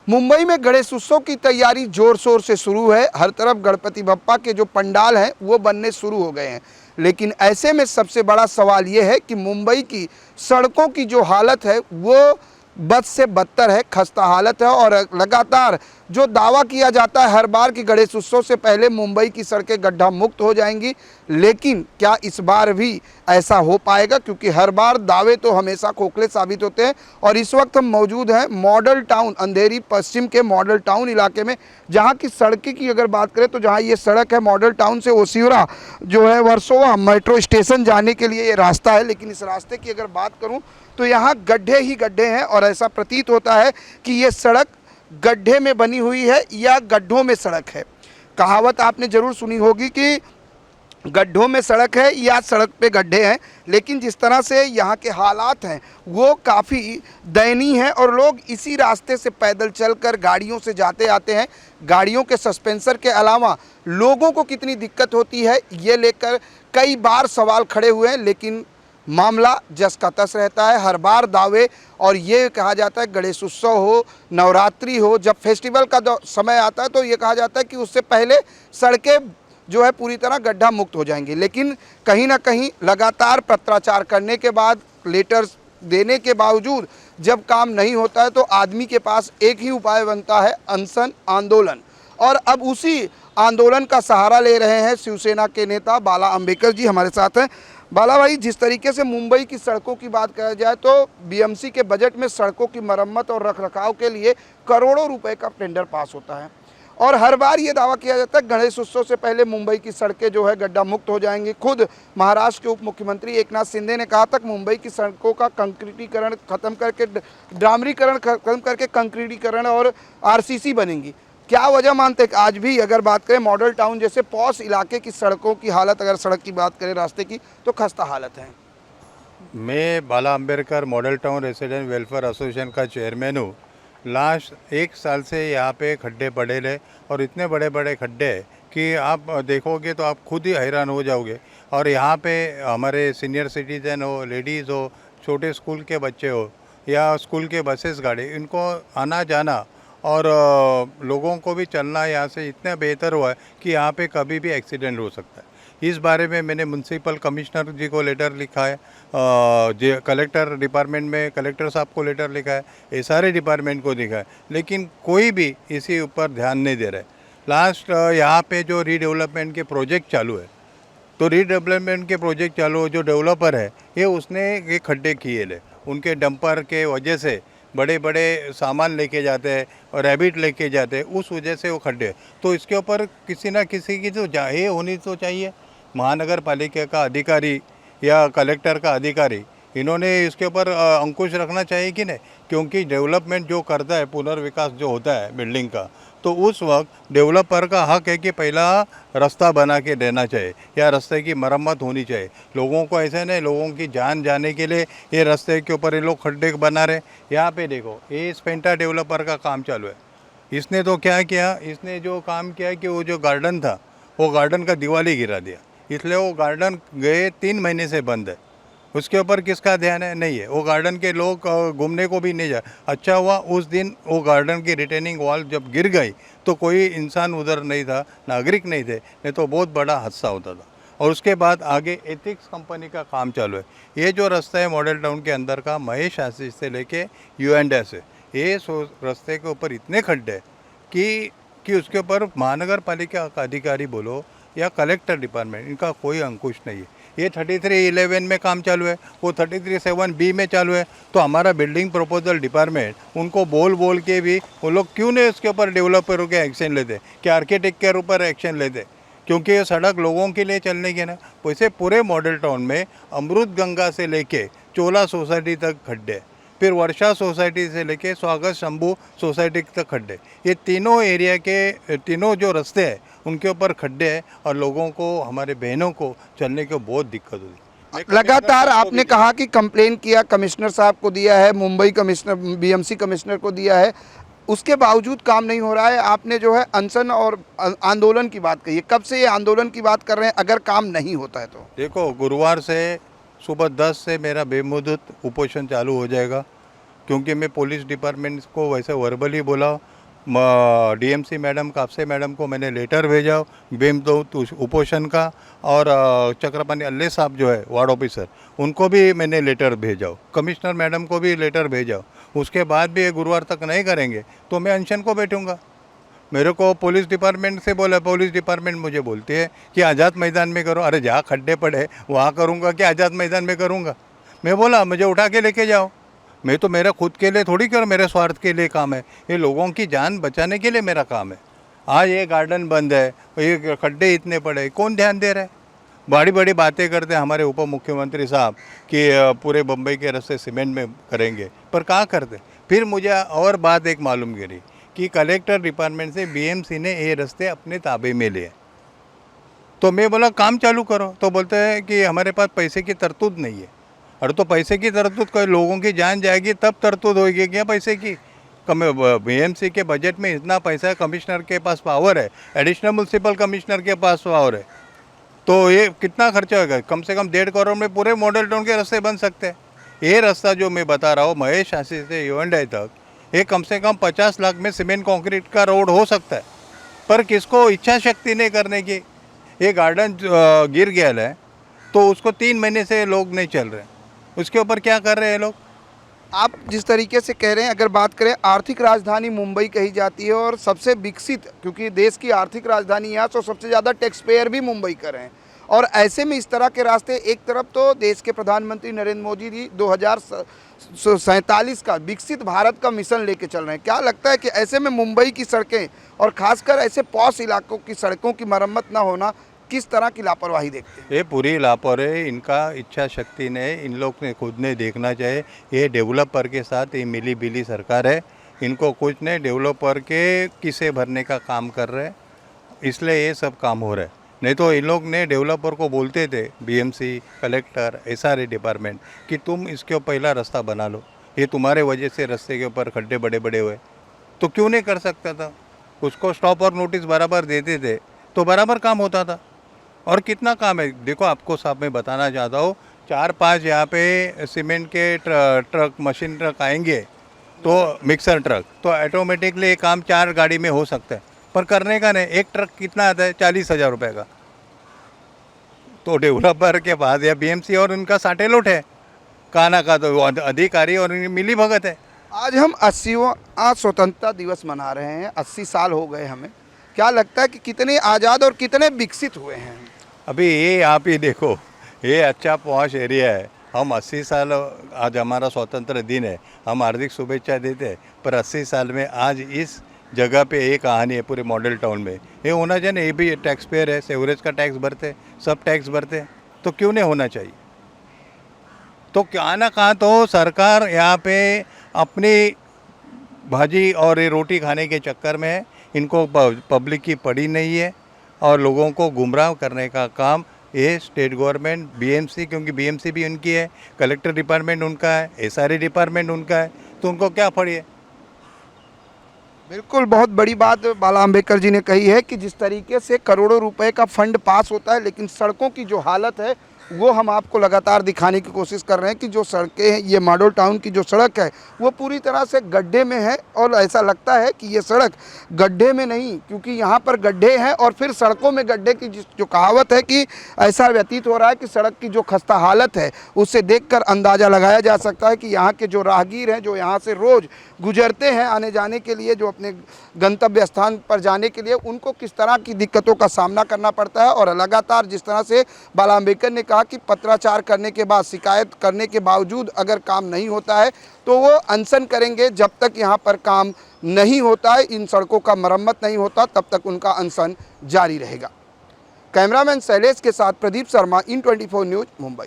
मुंबई में गणेश उत्सव की तैयारी जोर शोर से शुरू है। हर तरफ गणपति बप्पा के जो पंडाल हैं वो बनने शुरू हो गए हैं। लेकिन ऐसे में सबसे बड़ा सवाल ये है कि मुंबई की सड़कों की जो हालत है वो बद से बदतर है, खस्ता हालत है। और लगातार जो दावा किया जाता है हर बार कि गणेश उत्सव से पहले मुंबई की सड़कें गड्ढा मुक्त हो जाएंगी, लेकिन क्या इस बार भी ऐसा हो पाएगा? क्योंकि हर बार दावे तो हमेशा खोखले साबित होते हैं। और इस वक्त हम मौजूद हैं मॉडल टाउन अंधेरी पश्चिम के मॉडल टाउन इलाके में, जहां की सड़कें की अगर बात करें तो जहां ये सड़क है मॉडल टाउन से ओसिवरा जो है वर्सोवा मेट्रो स्टेशन जाने के लिए ये रास्ता है। लेकिन इस रास्ते की अगर बात करूं तो यहाँ गड्ढे ही गड्ढे हैं और ऐसा प्रतीत होता है कि ये सड़क गड्ढे में बनी हुई है या गड्ढों में सड़क है। कहावत आपने जरूर सुनी होगी कि गड्ढों में सड़क है या सड़क पे गड्ढे हैं। लेकिन जिस तरह से यहाँ के हालात हैं वो काफ़ी दयनीय हैं और लोग इसी रास्ते से पैदल चलकर गाड़ियों से जाते आते हैं। गाड़ियों के सस्पेंसर के अलावा लोगों को कितनी दिक्कत होती है ये लेकर कई बार सवाल खड़े हुए हैं, लेकिन मामला जस का तस रहता है। हर बार दावे और ये कहा जाता है गणेश उत्सव हो, नवरात्रि हो, जब फेस्टिवल का समय आता है तो ये कहा जाता है कि उससे पहले सड़कें जो है पूरी तरह गड्ढा मुक्त हो जाएंगी। लेकिन कहीं ना कहीं लगातार पत्राचार करने के बाद, लेटर्स देने के बावजूद जब काम नहीं होता है तो आदमी के पास एक ही उपाय बनता है, अनशन, आंदोलन। और अब उसी आंदोलन का सहारा ले रहे हैं शिवसेना के नेता बाला अंबेडकर जी हमारे साथ हैं। बाला भाई, जिस तरीके से मुंबई की सड़कों की बात करा जाए तो बीएमसी के बजट में सड़कों की मरम्मत और रखरखाव के लिए करोड़ों रुपए का टेंडर पास होता है और हर बार ये दावा किया जाता है गणेश उत्सव से पहले मुंबई की सड़कें जो है गड्ढा मुक्त हो जाएंगी। खुद महाराष्ट्र के उप मुख्यमंत्री एकनाथ शिंदे ने कहा था कि मुंबई की सड़कों का कंक्रीटीकरण खत्म करके, डामरीकरण खत्म करके कंक्रीटीकरण और आरसीसी बनेंगी। क्या वजह मानते हैं कि आज भी अगर बात करें मॉडल टाउन जैसे पॉश इलाके की सड़कों की हालत, अगर सड़क की बात करें रास्ते की, तो खस्ता हालत है? मैं Bala Ambedkar model town resident welfare association का चेयरमैन हूँ। लास्ट एक साल से यहाँ पे खड्डे पड़े रहे और इतने बड़े बड़े खड्डे हैं कि आप देखोगे तो आप खुद ही हैरान हो जाओगे। और यहाँ पे हमारे सीनियर सिटीजन हो, लेडीज़ हो, छोटे स्कूल के बच्चे हो या स्कूल के बसेस गाड़ी, इनको आना जाना और लोगों को भी चलना यहाँ से इतना बेहतर हुआ है कि यहाँ पे कभी भी एक्सीडेंट हो सकता है। इस बारे में मैंने म्यूनसिपल कमिश्नर जी को लेटर लिखा है, कलेक्टर डिपार्टमेंट में कलेक्टर साहब को लेटर लिखा है, ये सारे डिपार्टमेंट को लिखा है, लेकिन कोई भी इसी ऊपर ध्यान नहीं दे रहा है। लास्ट यहाँ पे जो रीडेवलपमेंट के प्रोजेक्ट चालू है, तो रीडेवलपमेंट के प्रोजेक्ट चालू जो डेवलपर है ये उसने ये खड्डे किए ले, उनके डंपर के वजह से बड़े बड़े सामान लेके जाते हैं और रैबिट लेके जाते हैं, उस वजह से वो खड्डे। तो इसके ऊपर किसी ना किसी की तो ये होनी तो चाहिए, महानगर पालिका का अधिकारी या कलेक्टर का अधिकारी, इन्होंने इसके ऊपर अंकुश रखना चाहिए कि नहीं। क्योंकि डेवलपमेंट जो करता है, पुनर्विकास जो होता है बिल्डिंग का, तो उस वक्त डेवलपर का हक है कि पहला रास्ता बना के देना चाहिए या रास्ते की मरम्मत होनी चाहिए। लोगों को ऐसे नहीं, लोगों की जान जाने के लिए ये रास्ते के ऊपर ये लोग खड्डे बना रहे। यहाँ पे देखो, ये स्पेंटा डेवलपर का काम चालू है। इसने तो क्या किया, इसने जो काम किया कि वो जो गार्डन था वो गार्डन का दिवाली गिरा दिया, इसलिए वो गार्डन गए 3 महीने से बंद है। उसके ऊपर किसका ध्यान है? नहीं है। वो गार्डन के लोग घूमने को भी नहीं जाए। अच्छा हुआ उस दिन वो गार्डन की रिटेनिंग वॉल जब गिर गई तो कोई इंसान उधर नहीं था, नागरिक नहीं थे, नहीं तो बहुत बड़ा हादसा होता था। और उसके बाद आगे एथिक्स कंपनी का काम चालू है। ये जो रास्ता है मॉडल टाउन के अंदर का, महेश आशीष से लेके U&S है, ये रास्ते के ऊपर इतने खड्डे कि उसके ऊपर महानगर पालिका का अधिकारी बोलो या कलेक्टर डिपार्टमेंट, इनका कोई अंकुश नहीं है। ये 3311 में काम चालू है, वो 337B में चालू है। तो हमारा बिल्डिंग प्रपोजल डिपार्टमेंट उनको बोल के भी वो लोग क्यों नहीं उसके ऊपर डेवलपर के एक्शन लेते, कि आर्किटेक्ट के ऊपर एक्शन लेते? क्योंकि ये सड़क लोगों के लिए चलने की ना। वैसे पूरे मॉडल टाउन में अमृत गंगा से लेके चोला सोसाइटी तक खड्डे, फिर वर्षा सोसाइटी से लेके स्वागत शंभू सोसाइटी तक खड्डे, ये तीनों एरिया के तीनों जो रास्ते हैं उनके ऊपर खड्डे हैं और लोगों को, हमारे बहनों को चलने को बहुत दिक्कत होती है। लगातार आपने कहा कि कंप्लेन किया, कमिश्नर साहब को दिया है, मुंबई कमिश्नर, बीएमसी कमिश्नर को दिया है, उसके बावजूद काम नहीं हो रहा है। आपने जो है अनशन और आंदोलन की बात कही है, कब से ये आंदोलन की बात कर रहे हैं अगर काम नहीं होता है तो? देखो, गुरुवार से सुबह 10 से मेरा बेमुदत उपोषण चालू हो जाएगा, क्योंकि मैं पुलिस डिपार्टमेंट को वैसे वर्बली बोला डीएमसी मैडम कापसे मैडम को मैंने लेटर भेजा बेम दो उपोषण का, और चक्रपाणी अल्ले साहब जो है वार्ड ऑफिसर उनको भी मैंने लेटर भेजा, कमिश्नर मैडम को भी लेटर भेजा। उसके बाद भी ये गुरुवार तक नहीं करेंगे तो मैं अनशन को बैठूंगा। मेरे को पुलिस डिपार्टमेंट से बोला, पुलिस डिपार्टमेंट मुझे बोलती है कि आज़ाद मैदान में करो। अरे जहाँ खड्डे पड़े वहाँ करूँगा कि आज़ाद मैदान में करूँगा? मैं बोला मुझे उठा के लेके जाओ। मैं तो मेरा खुद के लिए थोड़ी कर, मेरे स्वार्थ के लिए काम है, ये लोगों की जान बचाने के लिए मेरा काम है। आज ये गार्डन बंद है, ये खड्डे इतने पड़े, कौन ध्यान दे रहा है? बड़ी बड़ी बातें करते हैं हमारे उप मुख्यमंत्री साहब कि पूरे बम्बई के रास्ते सीमेंट में करेंगे, पर कहाँ करते? फिर मुझे और बात एक मालूम गिरी कि कलेक्टर डिपार्टमेंट से बीएमसी ने ये रास्ते अपने ताबे में लिए। तो मैं बोला काम चालू करो, तो बोलते हैं कि हमारे पास पैसे की तरतूद नहीं है। अरे तो पैसे की तरतूद कोई लोगों की जान जाएगी तब तरतूद होगी क्या पैसे की? बीएमसी के बजट में इतना पैसा है, कमिश्नर के पास पावर है, एडिशनल म्यूनसिपल कमिश्नर के पास पावर है, तो ये कितना खर्चा होगा? कम से कम 1.5 करोड़ में पूरे मॉडल टाउन के रास्ते बन सकते हैं। ये रास्ता जो मैं बता रहा हूँ महेश आशी से युवंडाई तक, ये कम से कम 50 लाख में सीमेंट कंक्रीट का रोड हो सकता है, पर किसको इच्छा शक्ति नहीं करने की। ये गार्डन गिर गया है तो उसको 3 महीने से लोग नहीं चल रहे, उसके ऊपर क्या कर रहे हैं लोग? आप जिस तरीके से कह रहे हैं, अगर बात करें आर्थिक राजधानी मुंबई कही जाती है और सबसे विकसित, क्योंकि देश की आर्थिक राजधानी यहाँ, तो सबसे ज़्यादा टैक्स पेयर भी मुंबई कर रहे हैं, और ऐसे में इस तरह के रास्ते, एक तरफ तो देश के प्रधानमंत्री नरेंद्र मोदी जी 2047 का विकसित भारत का मिशन लेके चल रहे हैं। क्या लगता है कि ऐसे में मुंबई की सड़कें और खासकर ऐसे पॉश इलाकों की सड़कों की मरम्मत ना होना किस तरह की लापरवाही देखते हैं? ये पूरी लापरवाही इनका इच्छा शक्ति ने, इन लोग ने खुद ने देखना चाहिए। ये डेवलपर के साथ ये मिली बिली सरकार है, इनको कुछ नहीं, डेवलपर के किसे भरने का काम कर रहे हैं, इसलिए ये सब काम हो रहा है। नहीं तो इन लोग ने डेवलपर को बोलते थे, बीएमसी, कलेक्टर, एसआरए डिपार्टमेंट, कि तुम इसके ऊपर पहला रास्ता बना लो, ये तुम्हारे वजह से रास्ते के ऊपर खड्डे बड़े बड़े हुए, तो क्यों नहीं कर सकता था? उसको स्टॉप और नोटिस बराबर देते थे तो बराबर काम होता था। और कितना काम है देखो, आपको साहब मैं बताना चाहता हूँ, 4-5 यहाँ पे सीमेंट के ट्रक मशीन ट्रक आएंगे, तो मिक्सर ट्रक, तो ऑटोमेटिकली ये काम 4 गाड़ी में हो सकता है, पर करने का नहीं। एक ट्रक कितना आता है? 40,000 रुपये का। तो डेवलपर के पास या बीएमसी और उनका साटेलोट है, काना का तो अधिकारी और मिली भगत है। आज हम 80वां स्वतंत्रता दिवस मना रहे हैं, 80 साल हो गए हमें। क्या लगता है कि कितने आज़ाद और कितने विकसित हुए हैं? अभी ये आप ही देखो, ये अच्छा पॉश एरिया है। हम 80 साल, आज हमारा स्वतंत्र दिन है, हम हार्दिक शुभेच्छा देते हैं, पर 80 साल में आज इस जगह पे एक कहानी है पूरे मॉडल टाउन में। ये होना चाहिए ना, ये भी टैक्स पेयर है, सेवरेज का टैक्स भरते, सब टैक्स भरते, तो क्यों नहीं होना चाहिए? तो क्या ना कहा तो सरकार यहाँ पे अपनी भाजी और ये रोटी खाने के चक्कर में है, इनको पब्लिक की पड़ी नहीं है, और लोगों को गुमराह करने का काम ये स्टेट गवर्नमेंट, बीएमसी, क्योंकि बीएमसी भी उनकी है, कलेक्टर डिपार्टमेंट उनका है, एसआरए डिपार्टमेंट उनका है, तो उनको क्या पड़ी है? बिल्कुल, बहुत बड़ी बात बाला अम्बेडकर जी ने कही है कि जिस तरीके से करोड़ों रुपए का फंड पास होता है, लेकिन सड़कों की जो हालत है वो हम आपको लगातार दिखाने की कोशिश कर रहे हैं कि जो सड़कें हैं, ये मॉडल टाउन की जो सड़क है वो पूरी तरह से गड्ढे में है, और ऐसा लगता है कि ये सड़क गड्ढे में नहीं, क्योंकि यहाँ पर गड्ढे हैं और फिर सड़कों में गड्ढे की जो कहावत है कि ऐसा व्यतीत हो रहा है कि सड़क की जो खस्ता हालत है उससे देखकर अंदाज़ा लगाया जा सकता है कि यहाँ के जो राहगीर हैं, जो यहाँ से रोज़ गुजरते हैं आने जाने के लिए, जो अपने गंतव्य स्थान पर जाने के लिए, उनको किस तरह की दिक्कतों का सामना करना पड़ता है। और लगातार जिस तरह से बाला अम्बेडकर ने कहा कि पत्राचार करने के बाद, शिकायत करने के बावजूद अगर काम नहीं होता है तो वो अनशन करेंगे, जब तक यहाँ पर काम नहीं होता है, इन सड़कों का मरम्मत नहीं होता, तब तक उनका अनशन जारी रहेगा। कैमरामैन शैलेश के साथ प्रदीप शर्मा, IN24 न्यूज़, मुंबई।